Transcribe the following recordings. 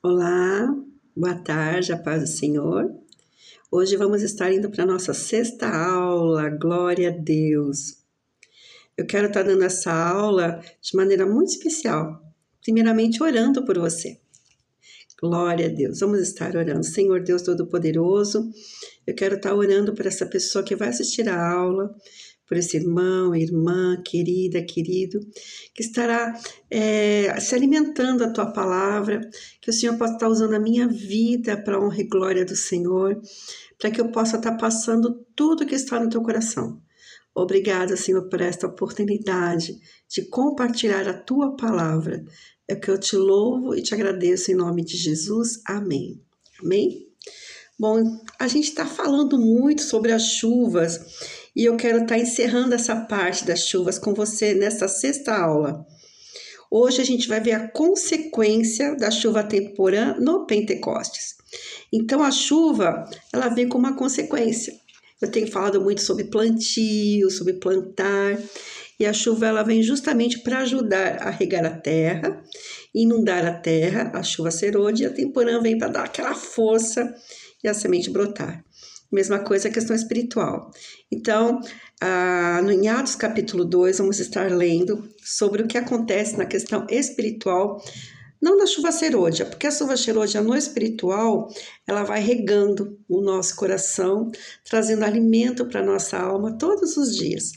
Olá, boa tarde, a paz do Senhor. Hoje vamos estar indo para a nossa sexta aula, glória a Deus. Eu quero estar dando essa aula de maneira muito especial, primeiramente orando por você. Glória a Deus, vamos estar orando. Senhor Deus Todo-Poderoso, eu quero estar orando por essa pessoa que vai assistir a aula, por esse irmão, irmã, querida, querido, que estará se alimentando da Tua palavra, que o Senhor possa estar usando a minha vida para a honra e glória do Senhor, para que eu possa estar passando tudo que está no Teu coração. Obrigada, Senhor, por esta oportunidade de compartilhar a Tua palavra. É que eu te louvo e te agradeço em nome de Jesus. Amém. Amém? Bom, a gente está falando muito sobre as chuvas e eu quero estar encerrando essa parte das chuvas com você nessa sexta aula. Hoje a gente vai ver a consequência da chuva temporã no Pentecostes. Então a chuva, ela vem com uma consequência. Eu tenho falado muito sobre plantio, sobre plantar, e a chuva ela vem justamente para ajudar a regar a terra, inundar a terra, a chuva serôdia, e a temporã vem para dar aquela força e a semente brotar. Mesma coisa a questão espiritual. Então, em Atos capítulo 2, vamos estar lendo sobre o que acontece na questão espiritual, não da chuva serôdia, porque a chuva serôdia no espiritual, ela vai regando o nosso coração, trazendo alimento para a nossa alma todos os dias.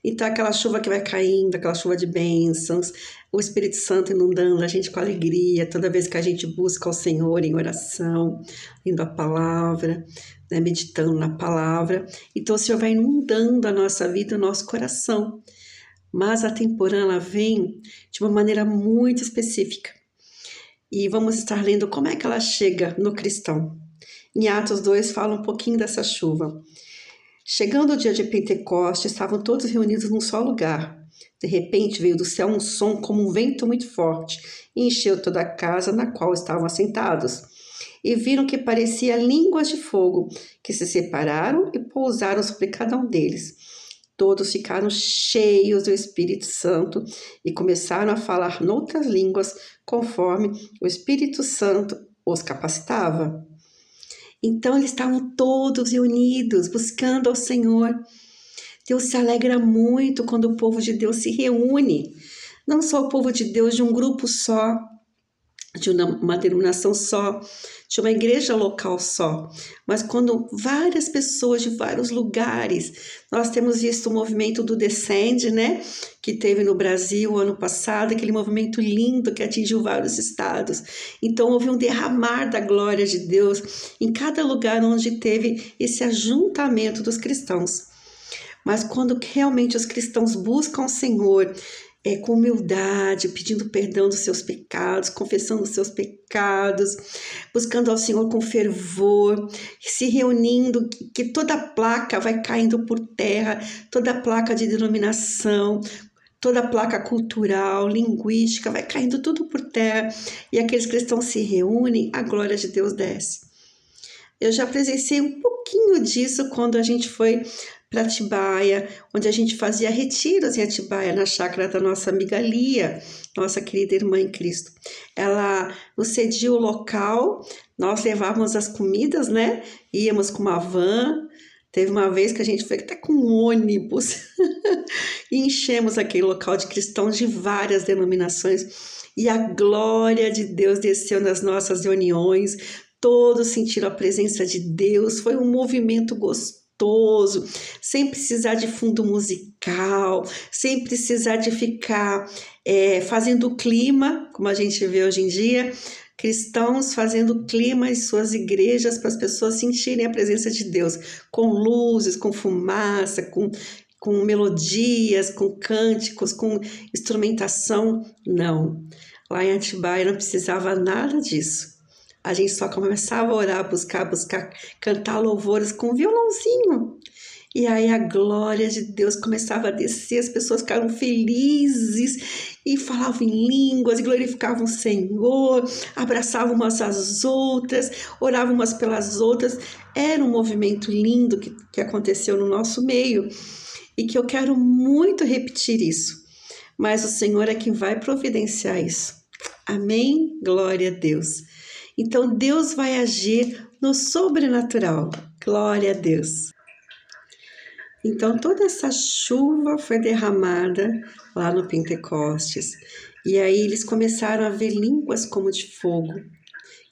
Então, aquela chuva que vai caindo, aquela chuva de bênçãos, o Espírito Santo inundando a gente com alegria, toda vez que a gente busca o Senhor em oração, lendo a palavra, né, meditando na palavra. Então, o Senhor vai inundando a nossa vida, o nosso coração. Mas a temporã, ela vem de uma maneira muito específica. E vamos estar lendo como é que ela chega no cristão. Em Atos 2, fala um pouquinho dessa chuva. Chegando o dia de Pentecostes, estavam todos reunidos num só lugar. De repente veio do céu um som como um vento muito forte e encheu toda a casa na qual estavam assentados. E viram que parecia línguas de fogo, que se separaram e pousaram sobre cada um deles. Todos ficaram cheios do Espírito Santo e começaram a falar noutras línguas, conforme o Espírito Santo os capacitava. Então eles estavam todos reunidos, buscando ao Senhor. Deus se alegra muito quando o povo de Deus se reúne. Não só o povo de Deus de um grupo só, de uma denominação só, de uma igreja local só, mas quando várias pessoas de vários lugares, nós temos visto o movimento do Descende, né, que teve no Brasil ano passado, aquele movimento lindo que atingiu vários estados. Então houve um derramar da glória de Deus em cada lugar onde teve esse ajuntamento dos cristãos. Mas quando realmente os cristãos buscam o Senhor, com humildade, pedindo perdão dos seus pecados, confessando os seus pecados, buscando ao Senhor com fervor, se reunindo, que toda placa vai caindo por terra, toda placa de denominação, toda placa cultural, linguística, vai caindo tudo por terra, e aqueles cristãos se reúnem, a glória de Deus desce. Eu já presenciei um pouquinho disso quando a gente foi para Atibaia, onde a gente fazia retiros em Atibaia, na chácara da nossa amiga Lia, nossa querida irmã em Cristo. Ela nos cedia o local, nós levávamos as comidas, né? Íamos com uma van. Teve uma vez que a gente foi até com um ônibus e enchemos aquele local de cristãos de várias denominações. E a glória de Deus desceu nas nossas reuniões, todos sentiram a presença de Deus, foi um movimento gostoso, sem precisar de fundo musical, sem precisar de ficar fazendo clima, como a gente vê hoje em dia, cristãos fazendo clima em suas igrejas para as pessoas sentirem a presença de Deus, com luzes, com fumaça, com melodias, com cânticos, com instrumentação. Não, lá em Atibaia não precisava nada disso. A gente só começava a orar, buscar, cantar louvores com violãozinho. E aí a glória de Deus começava a descer, as pessoas ficaram felizes e falavam em línguas, e glorificavam o Senhor, abraçavam umas às outras, oravam umas pelas outras. Era um movimento lindo que aconteceu no nosso meio e que eu quero muito repetir isso. Mas o Senhor é quem vai providenciar isso. Amém? Glória a Deus. Então, Deus vai agir no sobrenatural. Glória a Deus. Então, toda essa chuva foi derramada lá no Pentecostes. E aí eles começaram a ver línguas como de fogo,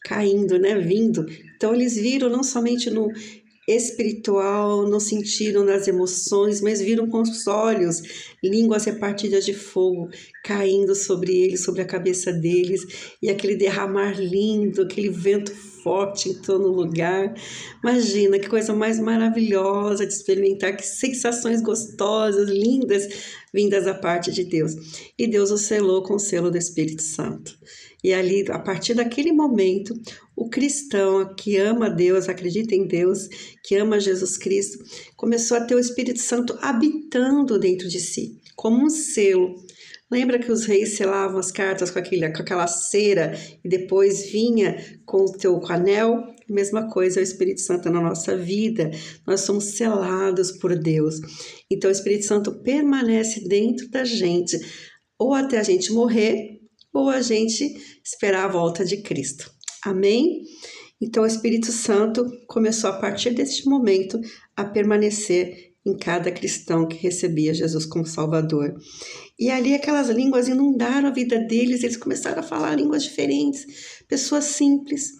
caindo, né? Vindo. Então, eles viram não somente no espiritual, não sentiram nas emoções, mas viram com os olhos línguas repartidas de fogo caindo sobre eles, sobre a cabeça deles, e aquele derramar lindo, aquele vento forte entrou no lugar. Imagina que coisa mais maravilhosa de experimentar, que sensações gostosas, lindas, vindas da parte de Deus. E Deus o selou com o selo do Espírito Santo. E ali, a partir daquele momento, o cristão que ama Deus, acredita em Deus, que ama Jesus Cristo, começou a ter o Espírito Santo habitando dentro de si, como um selo. Lembra que os reis selavam as cartas com aquela cera e depois vinha com o teu anel? Mesma coisa é o Espírito Santo na nossa vida. Nós somos selados por Deus. Então o Espírito Santo permanece dentro da gente, ou até a gente morrer, ou a gente esperar a volta de Cristo. Amém? Então o Espírito Santo começou a partir deste momento a permanecer em cada cristão que recebia Jesus como Salvador. E ali aquelas línguas inundaram a vida deles, eles começaram a falar línguas diferentes, pessoas simples,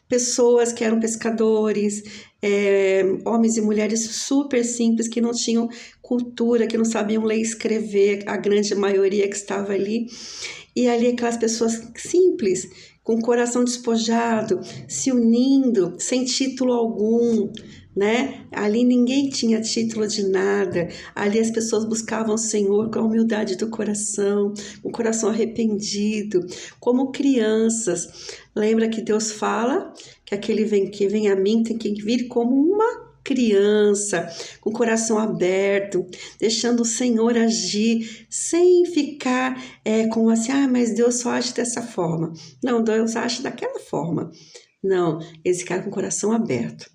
pessoas que eram pescadores, homens e mulheres super simples, que não tinham cultura, que não sabiam ler e escrever, a grande maioria que estava ali. E ali aquelas pessoas simples, com o coração despojado, se unindo, sem título algum, né? Ali ninguém tinha título de nada, ali as pessoas buscavam o Senhor com a humildade do coração, com o coração arrependido, como crianças. Lembra que Deus fala que aquele que vem a mim tem que vir como uma criança, com o coração aberto, deixando o Senhor agir, sem ficar com assim, mas Deus só age dessa forma. Não, Deus age daquela forma. Não, eles ficaram com o coração aberto.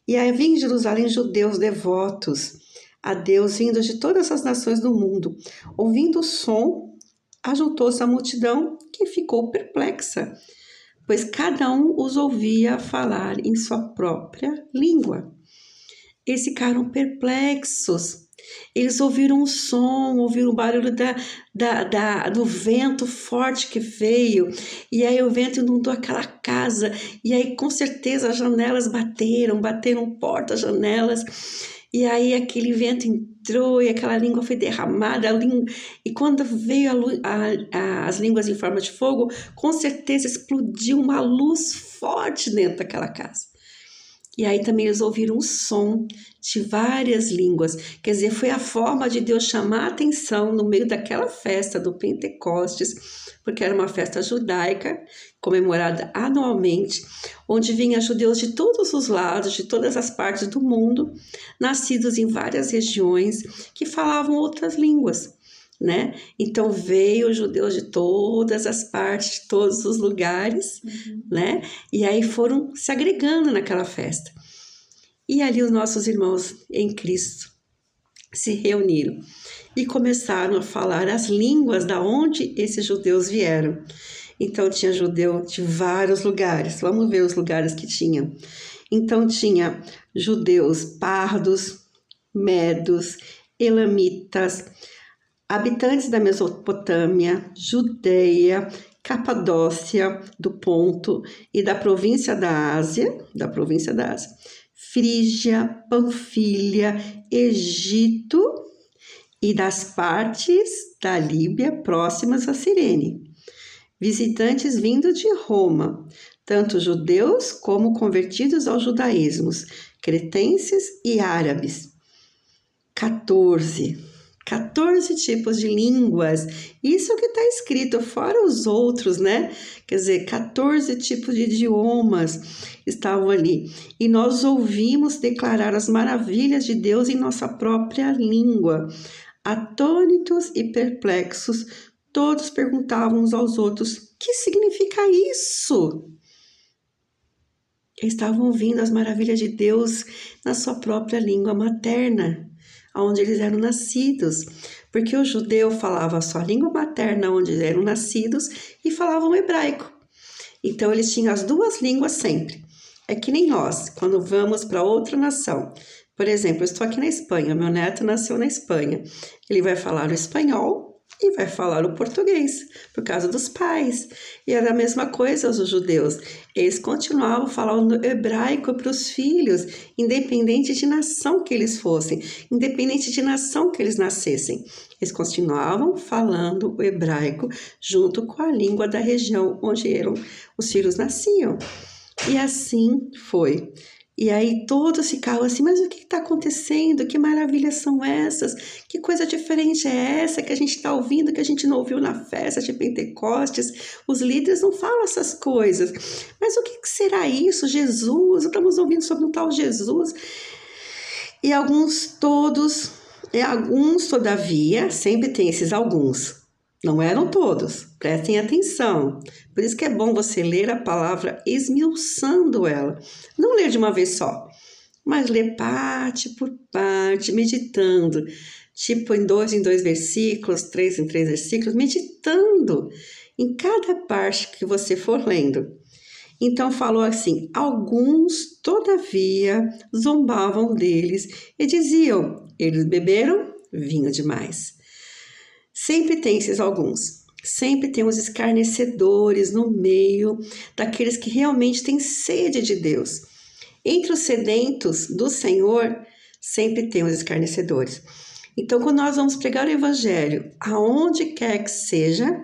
E aí vinha em Jerusalém judeus devotos a Deus, vindos de todas as nações do mundo. Ouvindo o som, ajuntou-se a multidão, que ficou perplexa, pois cada um os ouvia falar em sua própria língua. Eles ficaram perplexos. Eles ouviram um som, ouviram o barulho do vento forte que veio. E aí o vento inundou aquela casa. E aí com certeza as janelas bateram portas, janelas. E aí aquele vento entrou e aquela língua foi derramada. E quando veio as línguas em forma de fogo, com certeza explodiu uma luz forte dentro daquela casa. E aí também eles ouviram um som de várias línguas. Quer dizer, foi a forma de Deus chamar a atenção no meio daquela festa do Pentecostes, porque era uma festa judaica, comemorada anualmente, onde vinham judeus de todos os lados, de todas as partes do mundo, nascidos em várias regiões, que falavam outras línguas, né? Então veio judeus de todas as partes, de todos os lugares, né? E aí foram se agregando naquela festa. E ali os nossos irmãos em Cristo se reuniram e começaram a falar as línguas da onde esses judeus vieram. Então tinha judeu de vários lugares. Vamos ver os lugares que tinham. Então tinha judeus pardos, medos, elamitas, habitantes da Mesopotâmia, Judeia, Capadócia, do Ponto e da província da Ásia, Frígia, Panfilha, Egito e das partes da Líbia próximas a Cirene. Visitantes vindos de Roma, tanto judeus como convertidos ao judaísmo, cretenses e árabes. 14 tipos de línguas, isso é o que está escrito, fora os outros, né? Quer dizer, 14 tipos de idiomas estavam ali. E nós ouvimos declarar as maravilhas de Deus em nossa própria língua. Atônitos e perplexos, todos perguntavam uns aos outros, que significa isso? Eles estavam ouvindo as maravilhas de Deus na sua própria língua materna, onde eles eram nascidos, porque o judeu falava a sua língua materna onde eram nascidos e falavam hebraico. Então eles tinham as duas línguas sempre. É que nem nós, quando vamos para outra nação. Por exemplo, eu estou aqui na Espanha, meu neto nasceu na Espanha. Ele vai falar o espanhol e vai falar o português, por causa dos pais. E era a mesma coisa os judeus. Eles continuavam falando hebraico para os filhos, independente de nação que eles fossem, independente de nação que eles nascessem. Eles continuavam falando o hebraico junto com a língua da região onde os filhos nasciam. E assim foi. E aí todos ficavam assim, mas o que está acontecendo? Que maravilhas são essas? Que coisa diferente é essa que a gente está ouvindo, que a gente não ouviu na festa de Pentecostes? Os líderes não falam essas coisas. Mas o que será isso? Jesus? Estamos ouvindo sobre um tal Jesus. E alguns, todavia, sempre tem esses alguns. Não eram todos, prestem atenção. Por isso que é bom você ler a palavra esmiuçando ela. Não ler de uma vez só, mas ler parte por parte, meditando. Tipo em dois versículos, três em três versículos, meditando em cada parte que você for lendo. Então falou assim, alguns, todavia, zombavam deles e diziam, eles beberam vinho demais. Sempre tem esses alguns, sempre tem os escarnecedores no meio daqueles que realmente têm sede de Deus. Entre os sedentos do Senhor, sempre tem os escarnecedores. Então, quando nós vamos pregar o Evangelho, aonde quer que seja,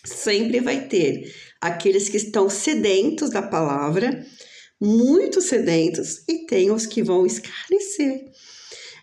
sempre vai ter aqueles que estão sedentos da palavra, muito sedentos, e tem os que vão escarnecer.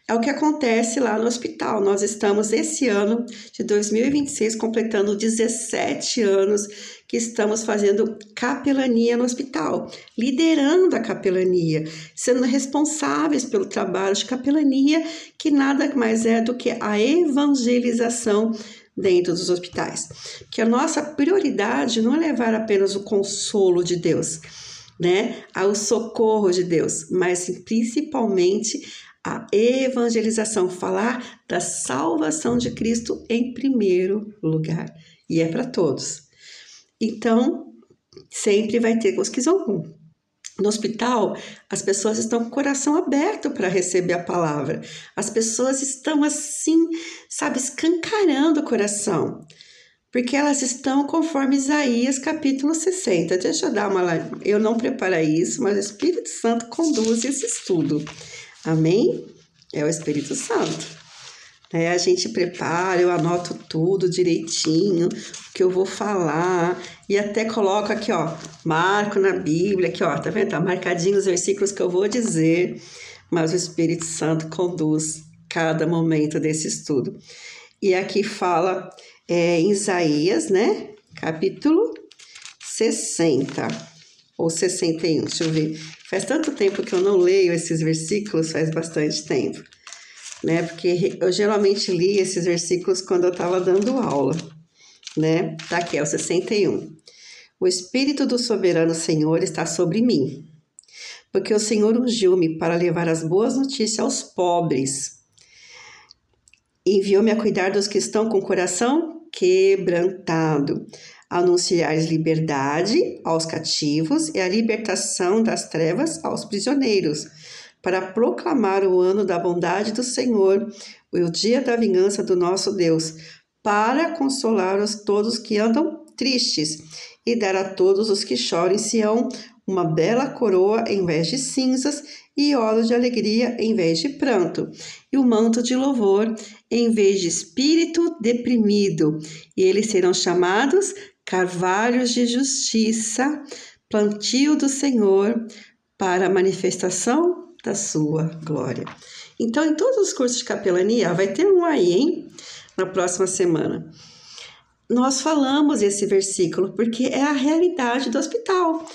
É o que acontece lá no hospital. Nós estamos esse ano de 2026 completando 17 anos que estamos fazendo capelania no hospital, liderando a capelania, sendo responsáveis pelo trabalho de capelania, que nada mais é do que a evangelização dentro dos hospitais. Que a nossa prioridade não é levar apenas o consolo de Deus, né, ao socorro de Deus, mas principalmente a evangelização, falar da salvação de Cristo em primeiro lugar. E é para todos. Então, sempre vai ter os que zombam. No hospital, as pessoas estão com o coração aberto para receber a palavra. As pessoas estão assim, sabe, escancarando o coração. Porque elas estão conforme Isaías capítulo 60. Deixa eu dar uma... Eu não preparei isso, mas o Espírito Santo conduz esse estudo. Amém? É o Espírito Santo. A gente prepara, eu anoto tudo direitinho, o que eu vou falar, e até coloco aqui, ó, marco na Bíblia, aqui, ó, tá vendo? Tá marcadinho os versículos que eu vou dizer, mas o Espírito Santo conduz cada momento desse estudo. E aqui fala em Isaías, né? Capítulo 60, ou 61, deixa eu ver. Faz tanto tempo que eu não leio esses versículos, faz bastante tempo, né? Porque eu geralmente li esses versículos quando eu estava dando aula, né? Tá aqui, é o 61. O Espírito do Soberano Senhor está sobre mim, porque o Senhor ungiu-me para levar as boas notícias aos pobres. Enviou-me a cuidar dos que estão com o coração quebrantado, anunciar liberdade aos cativos e a libertação das trevas aos prisioneiros, para proclamar o ano da bondade do Senhor, o dia da vingança do nosso Deus, para consolar todos que andam tristes e dar a todos os que choram em Sião uma bela coroa em vez de cinzas e óleo de alegria em vez de pranto, e o manto de louvor em vez de espírito deprimido, e eles serão chamados carvalhos de justiça, plantio do Senhor, para a manifestação da sua glória. Então, em todos os cursos de capelania, vai ter um aí, hein? Na próxima semana. Nós falamos esse versículo porque é a realidade do hospital,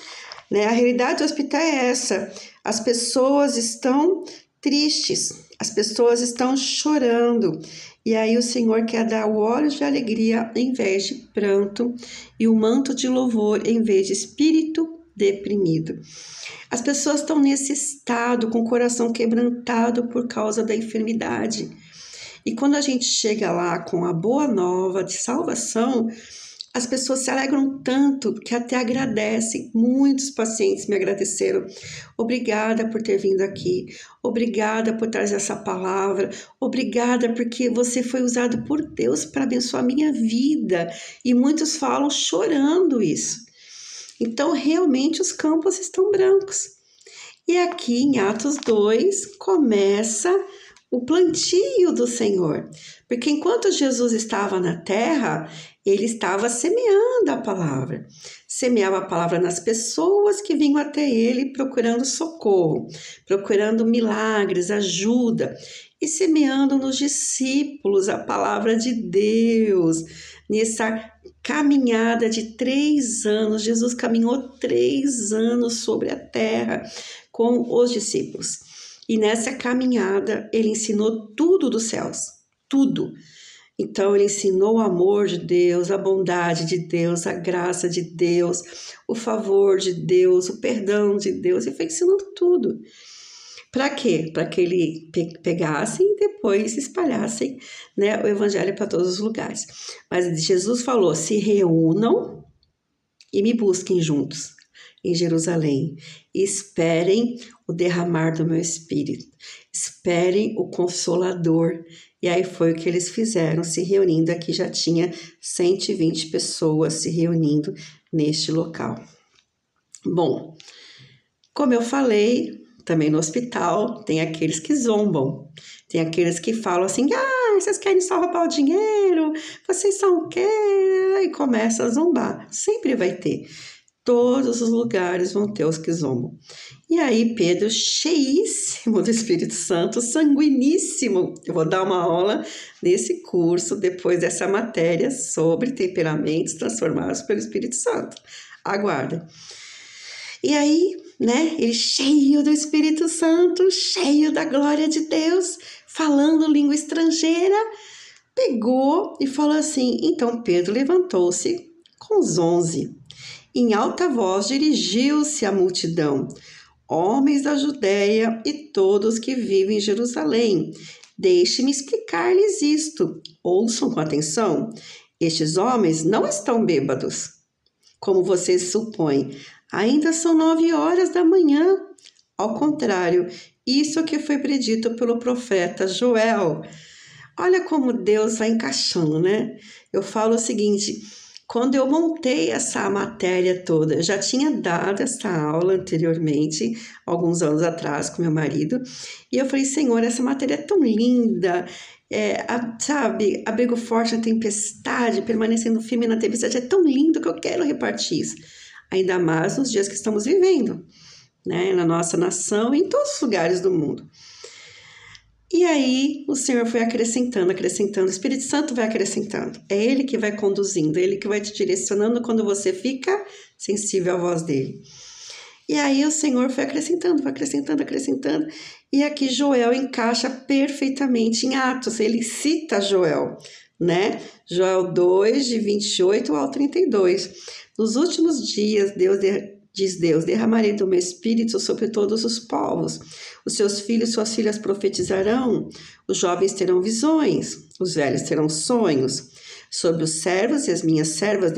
né? A realidade do hospital é essa. As pessoas estão tristes, as pessoas estão chorando. E aí o Senhor quer dar o óleo de alegria em vez de pranto e o manto de louvor em vez de espírito deprimido. As pessoas estão nesse estado, com o coração quebrantado por causa da enfermidade. E quando a gente chega lá com a boa nova de salvação, as pessoas se alegram tanto que até agradecem. Muitos pacientes me agradeceram. Obrigada por ter vindo aqui. Obrigada por trazer essa palavra. Obrigada porque você foi usado por Deus para abençoar a minha vida. E muitos falam chorando isso. Então, realmente, os campos estão brancos. E aqui em Atos 2 começa o plantio do Senhor. Porque enquanto Jesus estava na terra, ele estava semeando a palavra. Semeava a palavra nas pessoas que vinham até ele procurando socorro, procurando milagres, ajuda. E semeando nos discípulos a palavra de Deus. Nessa caminhada de 3 anos, Jesus caminhou 3 anos sobre a terra com os discípulos. E nessa caminhada, ele ensinou tudo dos céus, tudo. Então, ele ensinou o amor de Deus, a bondade de Deus, a graça de Deus, o favor de Deus, o perdão de Deus. Ele foi ensinando tudo. Para quê? Para que ele pegassem e depois espalhassem, né, o evangelho para todos os lugares. Mas Jesus falou, se reúnam e me busquem juntos em Jerusalém. E esperem o derramar do meu Espírito. Esperem o Consolador. E aí foi o que eles fizeram, se reunindo. Aqui já tinha 120 pessoas se reunindo neste local. Bom, como eu falei, também no hospital tem aqueles que zombam. Tem aqueles que falam assim, vocês querem só roubar o dinheiro? Vocês são o quê? E começa a zombar. Sempre vai ter. Todos os lugares vão ter os que zombam. E aí Pedro, cheíssimo do Espírito Santo, sanguiníssimo. Eu vou dar uma aula nesse curso, depois dessa matéria, sobre temperamentos transformados pelo Espírito Santo. Aguarda. E aí, né, ele cheio do Espírito Santo, cheio da glória de Deus, falando língua estrangeira, pegou e falou assim, então Pedro levantou-se com os 11. Em alta voz dirigiu-se à multidão, homens da Judéia e todos que vivem em Jerusalém. Deixe-me explicar-lhes isto. Ouçam com atenção. Estes homens não estão bêbados, como vocês supõem. Ainda são 9 horas da manhã. Ao contrário, isso que foi predito pelo profeta Joel. Olha como Deus vai encaixando, né? Eu falo o seguinte, quando eu montei essa matéria toda, eu já tinha dado essa aula anteriormente, alguns anos atrás, com meu marido, e eu falei, Senhor, essa matéria é tão linda, sabe, abrigo forte na tempestade, permanecendo firme na tempestade, é tão lindo que eu quero repartir isso. Ainda mais nos dias que estamos vivendo, né, na nossa nação e em todos os lugares do mundo. E aí o Senhor foi acrescentando, o Espírito Santo vai acrescentando. É Ele que vai conduzindo, é Ele que vai te direcionando quando você fica sensível à voz dEle. E aí o Senhor foi acrescentando. E aqui Joel encaixa perfeitamente em Atos, ele cita Joel, né? Joel 2, de 28 ao 32. Nos últimos dias, diz Deus, derramarei do meu espírito sobre todos os povos. Os seus filhos e suas filhas profetizarão, os jovens terão visões, os velhos terão sonhos. Sobre os servos e as minhas servas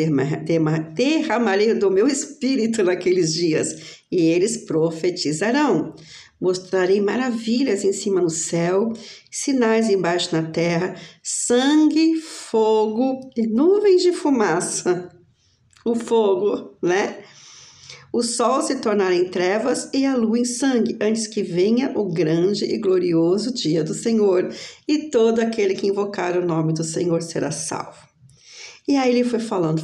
derramarei do meu espírito naqueles dias, e eles profetizarão. Mostrarei maravilhas em cima no céu, sinais embaixo na terra, sangue, fogo e nuvens de fumaça. O fogo, né? O sol se tornará em trevas e a lua em sangue, antes que venha o grande e glorioso dia do Senhor, e todo aquele que invocar o nome do Senhor será salvo. E aí ele foi falando,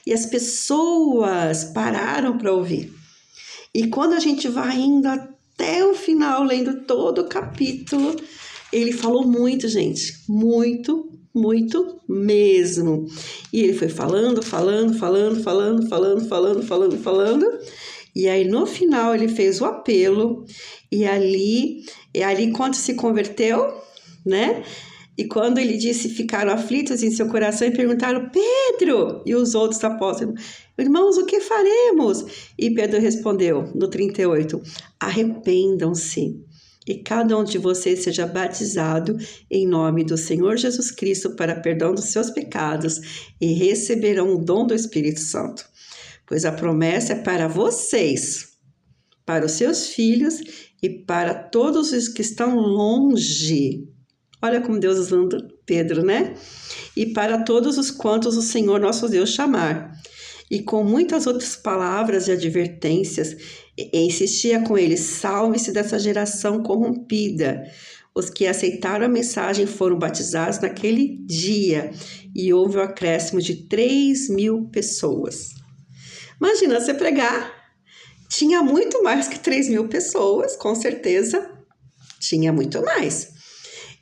e as pessoas pararam para ouvir. E quando a gente vai indo até o final, lendo todo o capítulo, ele falou muito, gente, muito mesmo. E ele foi falando, e aí no final ele fez o apelo, e ali quando se converteu, né? E quando ele disse, ficaram aflitos em seu coração e perguntaram, Pedro e os outros apóstolos, irmãos, o que faremos? E Pedro respondeu, no 38, arrependam-se e cada um de vocês seja batizado em nome do Senhor Jesus Cristo para perdão dos seus pecados e receberão o dom do Espírito Santo. Pois a promessa é para vocês, para os seus filhos e para todos os que estão longe. Olha como Deus usando Pedro, né? E para todos os quantos o Senhor nosso Deus chamar. E com muitas outras palavras e advertências, insistia com eles: salve-se dessa geração corrompida. Os que aceitaram a mensagem foram batizados naquele dia, e houve o acréscimo de 3.000 pessoas. Imagina você pregar, tinha muito mais que 3.000 pessoas, com certeza, tinha muito mais.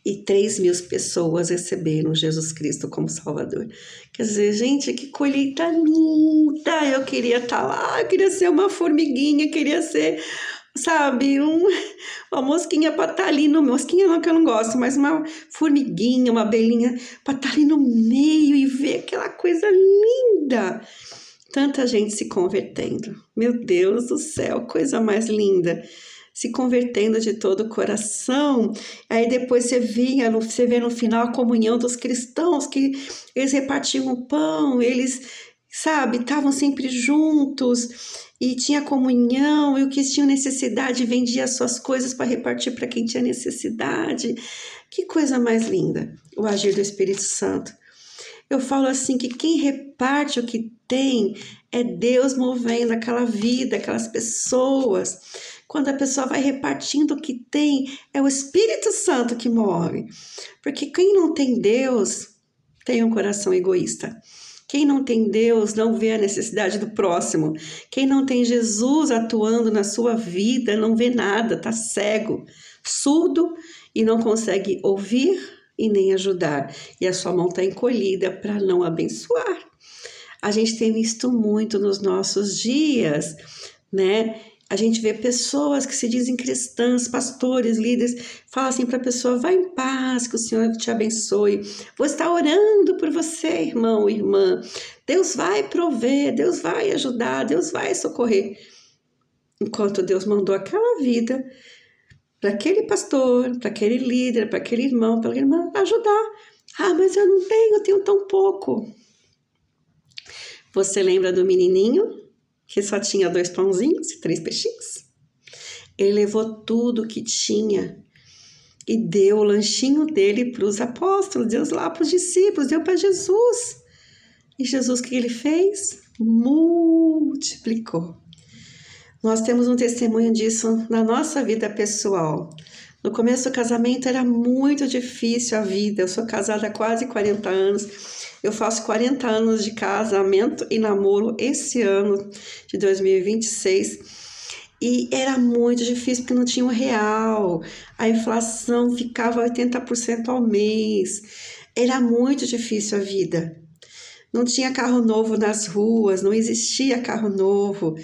E 3.000 pessoas receberam Jesus Cristo como Salvador. Quer dizer, gente, que colheita linda! Eu queria estar lá, eu queria ser uma formiguinha, queria ser, sabe, uma mosquinha para estar ali no... Mosquinha não, que eu não gosto, mas uma formiguinha, uma abelhinha para estar ali no meio e ver aquela coisa linda. Tanta gente se convertendo. Meu Deus do céu, coisa mais linda. Se convertendo de todo o coração. Aí depois você vê no final a comunhão dos cristãos, que eles repartiam o pão, eles, sabe, estavam sempre juntos e tinha comunhão, e o que tinha necessidade vendia as suas coisas para repartir para quem tinha necessidade. Que coisa mais linda, o agir do Espírito Santo. Eu falo assim que quem reparte o que tem é Deus movendo aquela vida, aquelas pessoas. Quando a pessoa vai repartindo o que tem, é o Espírito Santo que move. Porque quem não tem Deus tem um coração egoísta. Quem não tem Deus não vê a necessidade do próximo. Quem não tem Jesus atuando na sua vida não vê nada, está cego, surdo e não consegue ouvir e nem ajudar. E a sua mão está encolhida para não abençoar. A gente tem visto muito nos nossos dias, né? A gente vê pessoas que se dizem cristãs, pastores, líderes, falam assim para a pessoa: vai em paz, que o Senhor te abençoe. Vou estar orando por você, irmão, irmã. Deus vai prover, Deus vai ajudar, Deus vai socorrer. Enquanto Deus mandou aquela vida para aquele pastor, para aquele líder, para aquele irmão, para aquela irmã ajudar. Ah, mas eu não tenho, eu tenho tão pouco. Você lembra do menininho que só tinha 2 pãozinhos e 3 peixinhos? Ele levou tudo que tinha e deu o lanchinho dele para os apóstolos, deu lá para os discípulos, deu para Jesus. E Jesus, o que ele fez? Multiplicou. Nós temos um testemunho disso na nossa vida pessoal. No começo do casamento era muito difícil a vida. Eu sou casada há quase 40 anos. Eu faço 40 anos de casamento e namoro esse ano de 2026. E era muito difícil porque não tinha um real. A inflação ficava 80% ao mês. Era muito difícil a vida. Não tinha carro novo nas ruas, não existia carro novo.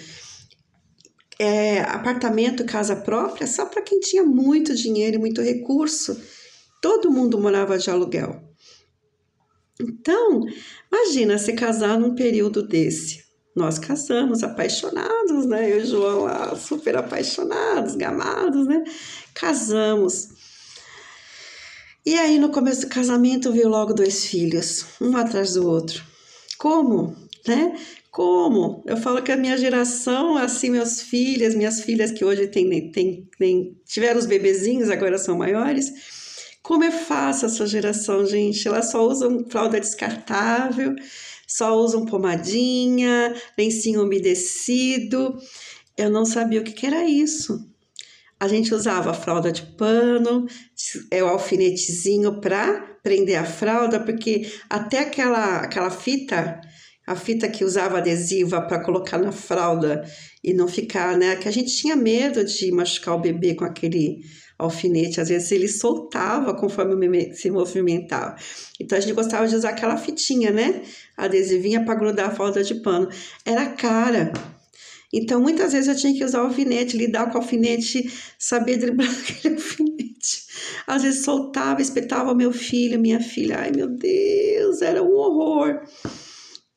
Apartamento, casa própria, só para quem tinha muito dinheiro e muito recurso. Todo mundo morava de aluguel. Então, imagina se casar num período desse. Nós casamos apaixonados, né? Eu e o João lá, super apaixonados, gamados, né? Casamos. E aí, no começo do casamento, veio logo 2 filhos, um atrás do outro. Como, né? Como? Eu falo que a minha geração, assim, minhas filhas que hoje tiveram os bebezinhos, agora são maiores. Como é fácil essa geração, gente. Elas só usam fralda descartável, só usam pomadinha, lencinho umedecido. Eu não sabia o que era isso. A gente usava a fralda de pano, o alfinetezinho para prender a fralda, porque até aquela fita, a fita que usava adesiva para colocar na fralda e não ficar, né? Que a gente tinha medo de machucar o bebê com aquele alfinete. Às vezes ele soltava conforme o bebê se movimentava. Então a gente gostava de usar aquela fitinha, né? Adesivinha para grudar a fralda de pano. Era cara. Então, muitas vezes eu tinha que usar o alfinete, lidar com o alfinete, saber driblar aquele alfinete. Às vezes soltava, espetava meu filho, minha filha. Ai, meu Deus, era um horror.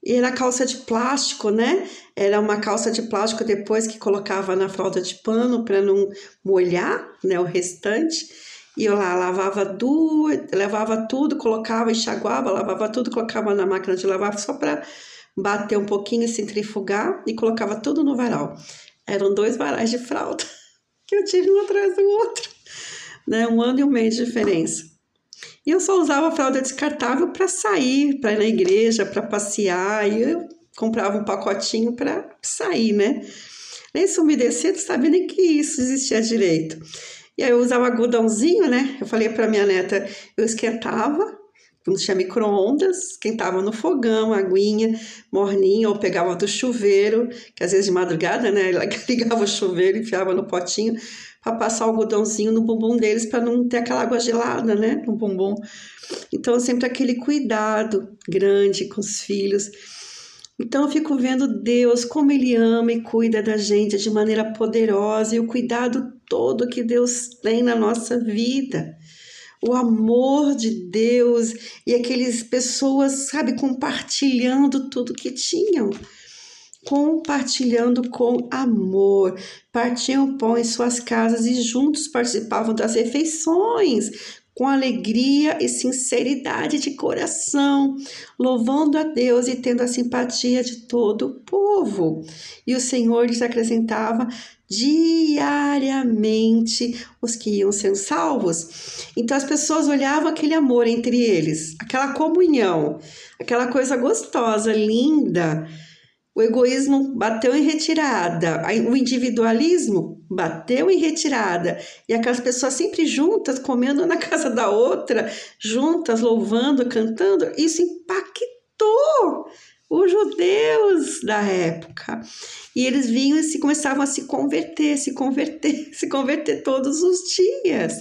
E era calça de plástico, né? Era uma calça de plástico depois que colocava na fralda de pano para não molhar, né, o restante. E eu lá lavava duas, lavava tudo, colocava, enxaguava, lavava tudo, colocava na máquina de lavar só para bater um pouquinho, centrifugar e colocava tudo no varal. Eram 2 varais de fralda que eu tive um atrás do outro, né? 1 ano e 1 mês de diferença. E eu só usava fralda descartável para sair, para ir na igreja, para passear. E eu comprava um pacotinho para sair, né? Nem se umedecer, não sabia nem que isso existia direito. E aí eu usava algodãozinho, né? Eu falei para minha neta, eu esquentava, não tinha micro-ondas, esquentava no fogão, aguinha, morninha, ou pegava do chuveiro, que às vezes de madrugada, né? Ligava o chuveiro, enfiava no potinho, para passar o algodãozinho no bumbum deles, para não ter aquela água gelada, né? No bumbum. Então, sempre aquele cuidado grande com os filhos. Então, eu fico vendo Deus, como Ele ama e cuida da gente de maneira poderosa e o cuidado todo que Deus tem na nossa vida. O amor de Deus e aquelas pessoas, sabe, compartilhando tudo que tinham. Compartilhando com amor, partiam pão em suas casas e juntos participavam das refeições, com alegria e sinceridade de coração, louvando a Deus e tendo a simpatia de todo o povo. E o Senhor lhes acrescentava diariamente os que iam sendo salvos. Então as pessoas olhavam aquele amor entre eles, aquela comunhão, aquela coisa gostosa, linda. O egoísmo bateu em retirada, o individualismo bateu em retirada, e aquelas pessoas sempre juntas, comendo na casa da outra, juntas, louvando, cantando, isso impactou os judeus da época. E eles vinham e começavam a se converter todos os dias.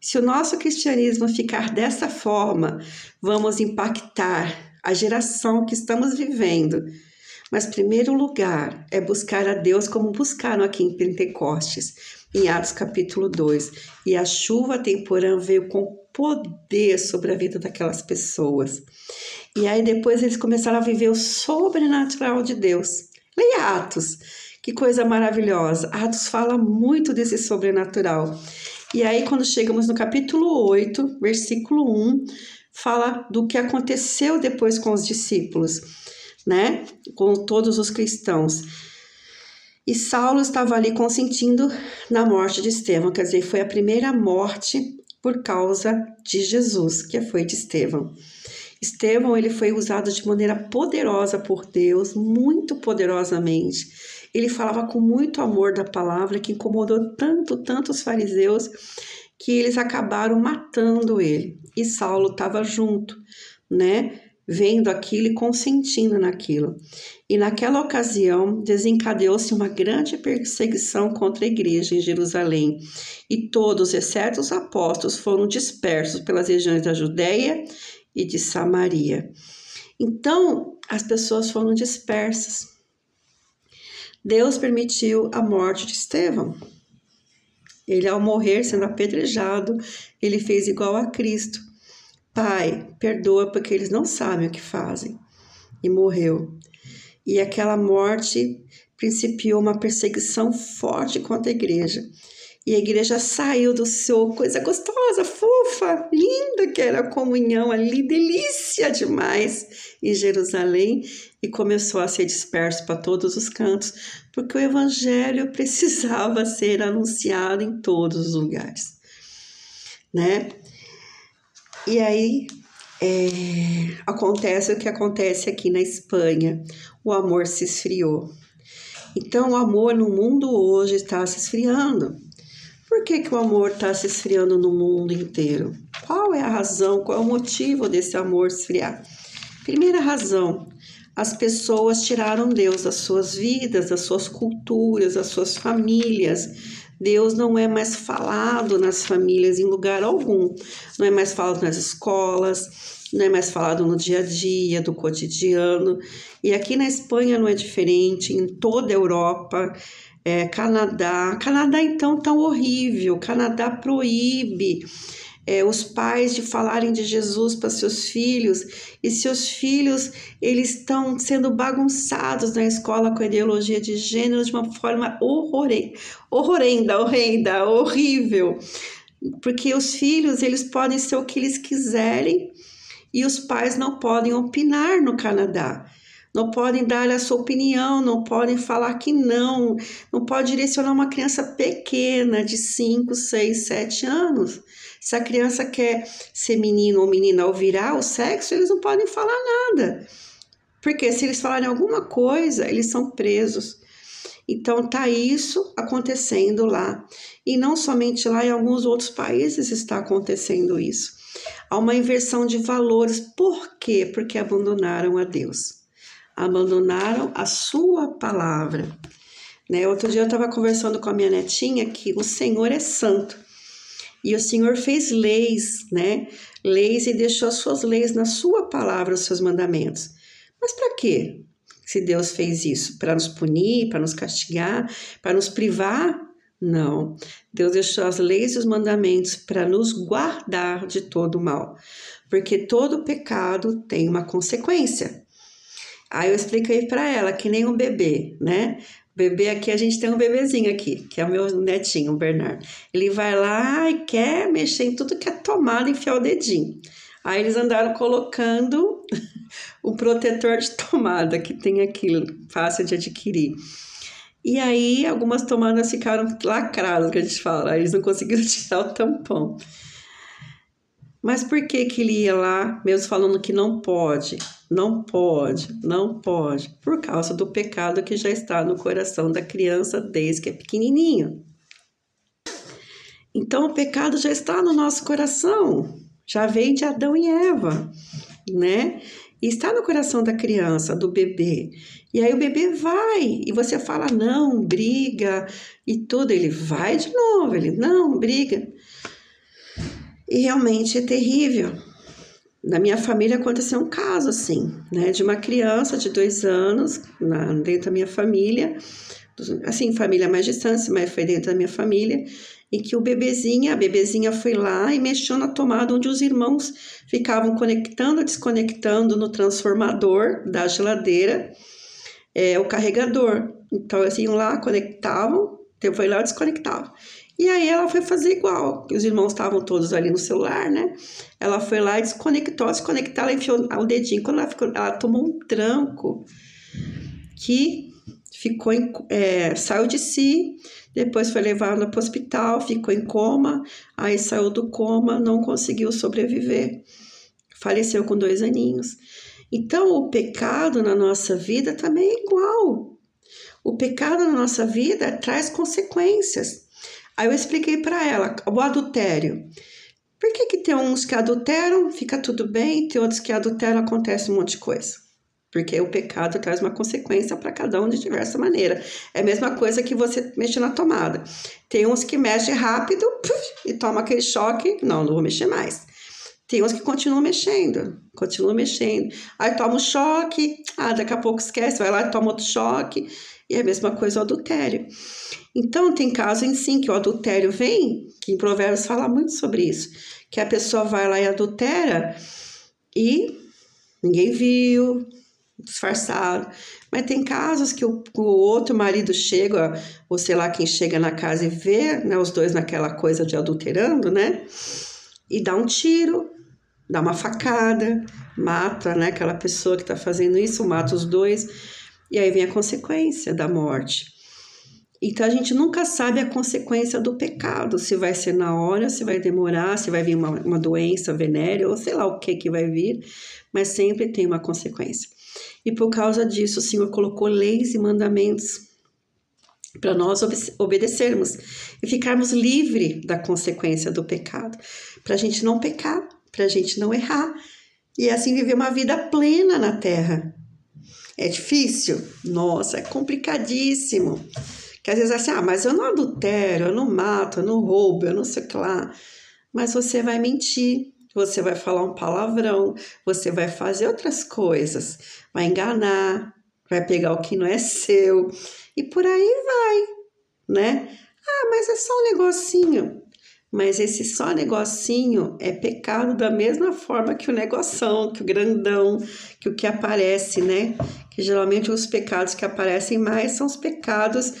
Se o nosso cristianismo ficar dessa forma, vamos impactar a geração que estamos vivendo. Mas, primeiro lugar, é buscar a Deus como buscaram aqui em Pentecostes, em Atos capítulo 2. E a chuva temporã veio com poder sobre a vida daquelas pessoas. E aí depois eles começaram a viver o sobrenatural de Deus. Leia Atos, que coisa maravilhosa. Atos fala muito desse sobrenatural. E aí quando chegamos no capítulo 8, versículo 1, fala do que aconteceu depois com os discípulos, né? Com todos os cristãos. E Saulo estava ali consentindo na morte de Estevão, quer dizer, foi a primeira morte por causa de Jesus, que foi de Estevão. Estevão, ele foi usado de maneira poderosa por Deus, muito poderosamente. Ele falava com muito amor da palavra, que incomodou tanto os fariseus, que eles acabaram matando ele. E Saulo estava junto, né? Vendo aquilo e consentindo naquilo. E naquela ocasião desencadeou-se uma grande perseguição contra a igreja em Jerusalém. E todos, exceto os apóstolos, foram dispersos pelas regiões da Judéia e de Samaria. Então, as pessoas foram dispersas. Deus permitiu a morte de Estevão. Ele, ao morrer, sendo apedrejado, ele fez igual a Cristo. Pai, perdoa porque eles não sabem o que fazem. E morreu. E aquela morte principiou uma perseguição forte contra a igreja. E a igreja saiu do seu coisa gostosa, fofa, linda, que era a comunhão ali, delícia demais em Jerusalém, e começou a ser disperso para todos os cantos, porque o evangelho precisava ser anunciado em todos os lugares, né? E aí acontece o que acontece aqui na Espanha, o amor se esfriou. Então o amor no mundo hoje está se esfriando. Por que o amor está se esfriando no mundo inteiro? Qual é a razão, qual é o motivo desse amor esfriar? Primeira razão, as pessoas tiraram Deus das suas vidas, das suas culturas, das suas famílias. Deus não é mais falado nas famílias em lugar algum. Não é mais falado nas escolas, não é mais falado no dia a dia, do cotidiano. E aqui na Espanha não é diferente, em toda a Europa. Canadá então tão horrível, Canadá proíbe os pais de falarem de Jesus para seus filhos, e seus filhos eles estão sendo bagunçados na escola com a ideologia de gênero de uma forma horrenda, horrível, porque os filhos eles podem ser o que eles quiserem e os pais não podem opinar no Canadá. Não podem dar a sua opinião, não podem falar que não pode direcionar uma criança pequena de 5, 6, 7 anos. Se a criança quer ser menino ou menina ao virar o sexo, eles não podem falar nada. Porque se eles falarem alguma coisa, eles são presos. Então tá isso acontecendo lá. E não somente lá, em alguns outros países está acontecendo isso. Há uma inversão de valores. Por quê? Porque abandonaram a Deus. Abandonaram a sua palavra. Né? Outro dia eu estava conversando com a minha netinha que o Senhor é santo. E o Senhor fez leis, né? Leis e deixou as suas leis na sua palavra, os seus mandamentos. Mas para quê? Se Deus fez isso? Para nos punir, para nos castigar, para nos privar? Não. Deus deixou as leis e os mandamentos para nos guardar de todo o mal. Porque todo pecado tem uma consequência. Aí eu expliquei para ela que nem um bebê, né? Bebê aqui, a gente tem um bebezinho aqui, que é o meu netinho, o Bernardo. Ele vai lá e quer mexer em tudo que é tomada e enfiar o dedinho. Aí eles andaram colocando o protetor de tomada, que tem aquilo, fácil de adquirir. E aí algumas tomadas ficaram lacradas, que a gente fala, aí eles não conseguiram tirar o tampão. Mas por que que ele ia lá, mesmo falando que não pode? Não pode. Por causa do pecado que já está no coração da criança desde que é pequenininho. Então, o pecado já está no nosso coração. Já veio de Adão e Eva, né? E está no coração da criança, do bebê. E aí o bebê vai, e você fala, não, briga, e tudo. Ele vai de novo, ele, não, briga. E realmente é terrível. Na minha família aconteceu um caso assim, né, de uma criança de 2 anos, dentro da minha família, assim, família mais distante, mas foi dentro da minha família, e que a bebezinha foi lá e mexeu na tomada onde os irmãos ficavam conectando, desconectando no transformador da geladeira, o carregador. Então, eles iam lá, conectavam, foi lá e desconectavam. E aí ela foi fazer igual, os irmãos estavam todos ali no celular, né? Ela foi lá e desconectou, ela enfiou o dedinho. Quando ela tomou um tranco que ficou saiu de si, depois foi levada para o hospital, ficou em coma, aí saiu do coma, não conseguiu sobreviver, faleceu com 2 aninhos. Então o pecado na nossa vida também é igual. O pecado na nossa vida traz consequências. Aí eu expliquei para ela o adultério. Por que tem uns que adulteram, fica tudo bem, tem outros que adulteram, acontece um monte de coisa? Porque o pecado traz uma consequência para cada um de diversa maneira. É a mesma coisa que você mexer na tomada. Tem uns que mexem rápido e toma aquele choque, não vou mexer mais. Tem uns que continuam mexendo. Aí toma um choque, daqui a pouco esquece, vai lá e toma outro choque. E é a mesma coisa o adultério. Então, tem caso em sim que o adultério vem, que em Provérbios fala muito sobre isso, que a pessoa vai lá e adultera e ninguém viu, disfarçado. Mas tem casos que o outro marido chega, ou sei lá quem chega na casa e vê, né, os dois naquela coisa de adulterando, né, e dá um tiro, dá uma facada, mata, né, aquela pessoa que está fazendo isso, mata os dois, e aí vem a consequência da morte. Então, a gente nunca sabe a consequência do pecado, se vai ser na hora, se vai demorar, se vai vir uma doença venérea, ou sei lá o que vai vir, mas sempre tem uma consequência. E por causa disso, o Senhor colocou leis e mandamentos para nós obedecermos e ficarmos livres da consequência do pecado, para a gente não pecar, para a gente não errar, e assim viver uma vida plena na terra. É difícil? Nossa, é complicadíssimo. Que às vezes assim, mas eu não adultero, eu não mato, eu não roubo, eu não sei o que lá. Mas você vai mentir, você vai falar um palavrão, você vai fazer outras coisas, vai enganar, vai pegar o que não é seu e por aí vai, né? Mas é só um negocinho. Mas esse só negocinho é pecado da mesma forma que o negoção, que o grandão, que o que aparece, né? Que geralmente os pecados que aparecem mais são os pecados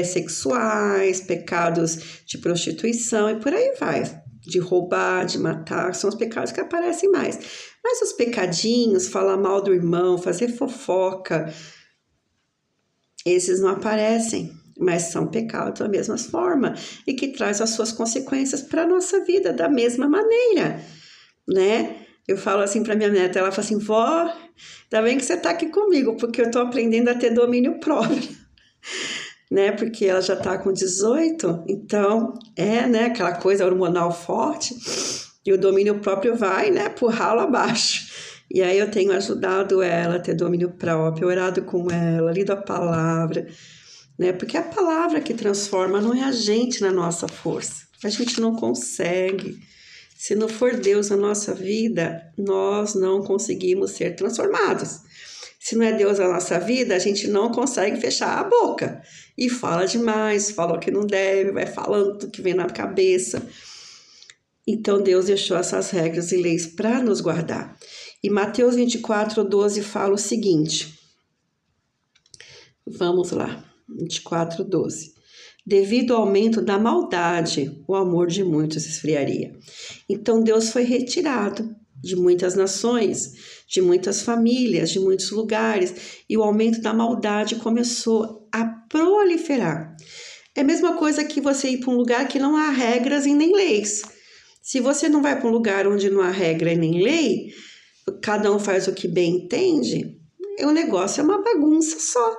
sexuais, pecados de prostituição e por aí vai. De roubar, de matar, são os pecados que aparecem mais. Mas os pecadinhos, falar mal do irmão, fazer fofoca, esses não aparecem, mas são pecados da mesma forma e que traz as suas consequências para a nossa vida da mesma maneira, né? Eu falo assim para minha neta, ela fala assim, vó, ainda bem que você está aqui comigo, porque eu estou aprendendo a ter domínio próprio, né? Porque ela já está com 18, então né, aquela coisa hormonal forte e o domínio próprio vai, né, pro ralo abaixo. E aí eu tenho ajudado ela a ter domínio próprio, orado com ela, lido a palavra, né? Porque é a palavra que transforma, não é a gente na nossa força. A gente não consegue. Se não for Deus na nossa vida, nós não conseguimos ser transformados. Se não é Deus na nossa vida, a gente não consegue fechar a boca. E fala demais, fala o que não deve, vai falando tudo que vem na cabeça. Então Deus deixou essas regras e leis para nos guardar. E Mateus 24:12 fala o seguinte. Vamos lá, 24:12. Devido ao aumento da maldade, o amor de muitos esfriaria. Então Deus foi retirado de muitas nações, de muitas famílias, de muitos lugares, e o aumento da maldade começou a proliferar. É a mesma coisa que você ir para um lugar que não há regras e nem leis. Se você não vai para um lugar onde não há regra e nem lei, cada um faz o que bem entende, o negócio é uma bagunça só.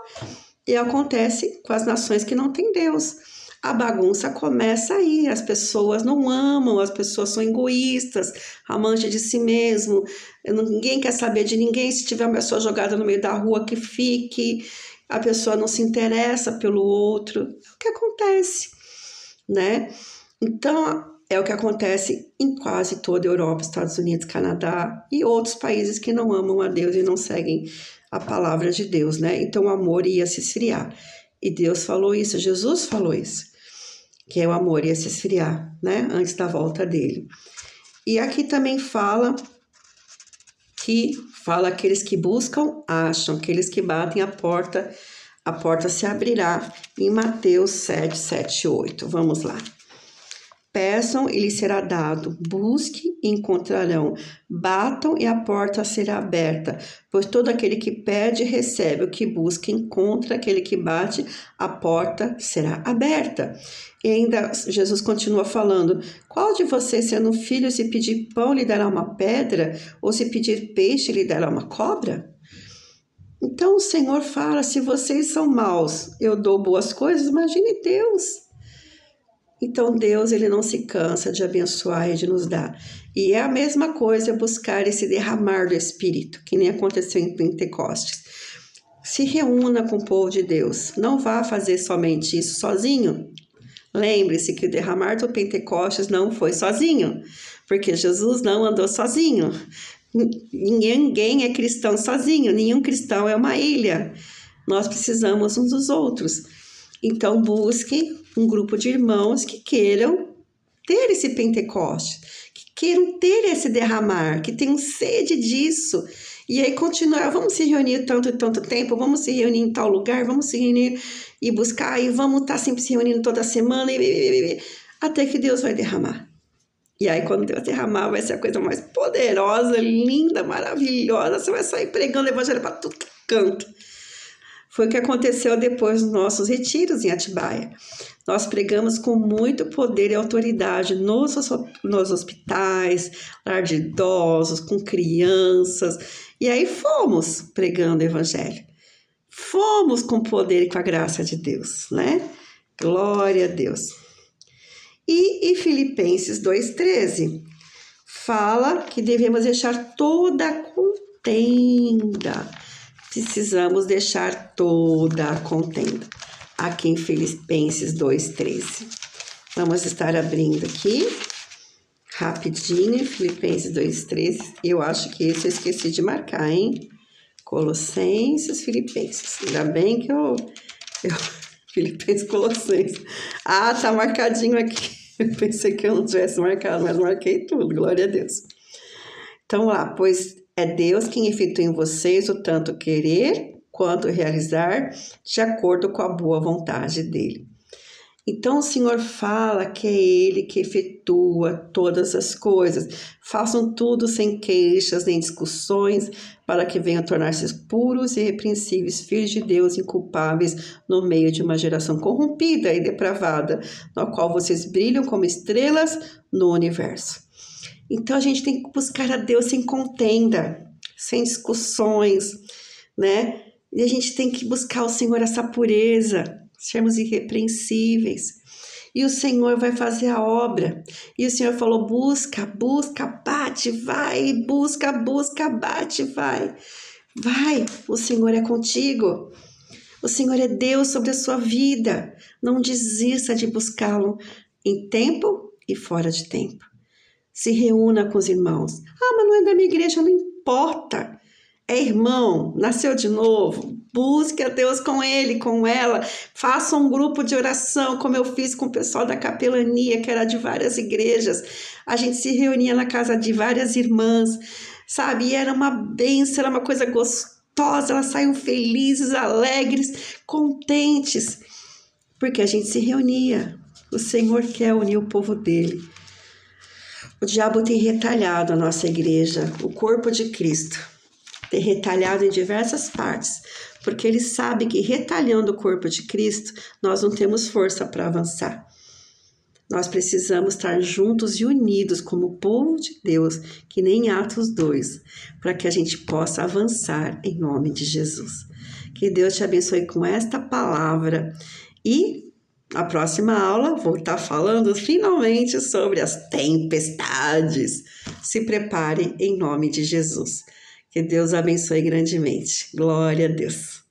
E acontece com as nações que não têm Deus. A bagunça começa aí, as pessoas não amam, as pessoas são egoístas, amantes de si mesmo, ninguém quer saber de ninguém, se tiver uma pessoa jogada no meio da rua que fique, a pessoa não se interessa pelo outro, é o que acontece, né? Então, é o que acontece em quase toda a Europa, Estados Unidos, Canadá e outros países que não amam a Deus e não seguem a palavra de Deus, né? Então o amor ia se esfriar. E Deus falou isso, Jesus falou isso, que o amor ia se esfriar, né? Antes da volta dele. E aqui também fala aqueles que buscam, acham, aqueles que batem a porta se abrirá. Em Mateus 7, 7, 8. Vamos lá. Peçam e lhes será dado, busquem e encontrarão, batam e a porta será aberta, pois todo aquele que pede recebe, o que busca encontra, aquele que bate, a porta será aberta. E ainda Jesus continua falando, qual de vocês sendo filho se pedir pão lhe dará uma pedra, ou se pedir peixe lhe dará uma cobra? Então o Senhor fala, se vocês são maus, eu dou boas coisas, imagine Deus. Então Deus, ele não se cansa de abençoar e de nos dar. E é a mesma coisa buscar esse derramar do Espírito, que nem aconteceu em Pentecostes. Se reúna com o povo de Deus. Não vá fazer somente isso sozinho. Lembre-se que o derramar do Pentecostes não foi sozinho, porque Jesus não andou sozinho. Ninguém é cristão sozinho, nenhum cristão é uma ilha. Nós precisamos uns dos outros. Então busque um grupo de irmãos que queiram ter esse Pentecoste, que queiram ter esse derramar, que tenham sede disso. E aí continuar, vamos se reunir tanto e tanto tempo, vamos se reunir em tal lugar, vamos se reunir e buscar, e vamos estar sempre se reunindo toda semana, até que Deus vai derramar. E aí quando Deus derramar, vai ser a coisa mais poderosa, linda, maravilhosa, você vai sair pregando o evangelho para todo canto. Foi o que aconteceu depois dos nossos retiros em Atibaia. Nós pregamos com muito poder e autoridade nos hospitais, lar de idosos, com crianças. E aí fomos pregando o evangelho. Fomos com poder e com a graça de Deus, né? Glória a Deus. E em Filipenses 2,13, fala que devemos deixar toda a contenda. Precisamos deixar toda a contenda. Aqui em Filipenses 2,13. Vamos estar abrindo aqui, rapidinho, Filipenses 2,13. Eu acho que esse eu esqueci de marcar, hein? Colossenses, Filipenses. Ainda bem que eu Filipenses, Colossenses. Ah, tá marcadinho aqui. Eu pensei que eu não tivesse marcado, mas marquei tudo, glória a Deus. Então lá, pois é Deus quem efetua em vocês o tanto querer quanto realizar, de acordo com a boa vontade dele. Então o Senhor fala que é Ele que efetua todas as coisas. Façam tudo sem queixas nem discussões, para que venham tornar-se puros e irrepreensíveis, filhos de Deus, inculpáveis, no meio de uma geração corrompida e depravada, na qual vocês brilham como estrelas no universo. Então a gente tem que buscar a Deus sem contenda, sem discussões, né? E a gente tem que buscar o Senhor essa pureza, sermos irrepreensíveis. E o Senhor vai fazer a obra. E o Senhor falou: busca, busca, bate, vai, busca, busca, bate, vai. Vai, o Senhor é contigo. O Senhor é Deus sobre a sua vida. Não desista de buscá-lo em tempo e fora de tempo. Se reúna com os irmãos. Ah, mas não é da minha igreja, não importa. É irmão, nasceu de novo, busque a Deus com ele, com ela, faça um grupo de oração, como eu fiz com o pessoal da capelania, que era de várias igrejas. A gente se reunia na casa de várias irmãs, sabe? E era uma bênção, era uma coisa gostosa, elas saíam felizes, alegres, contentes, porque a gente se reunia. O Senhor quer unir o povo dele. O diabo tem retalhado a nossa igreja, o corpo de Cristo. Tem retalhado em diversas partes, porque ele sabe que retalhando o corpo de Cristo, nós não temos força para avançar. Nós precisamos estar juntos e unidos como povo de Deus, que nem Atos 2, para que a gente possa avançar em nome de Jesus. Que Deus te abençoe com esta palavra e a próxima aula vou estar falando finalmente sobre as tempestades. Se prepare em nome de Jesus. Que Deus abençoe grandemente. Glória a Deus.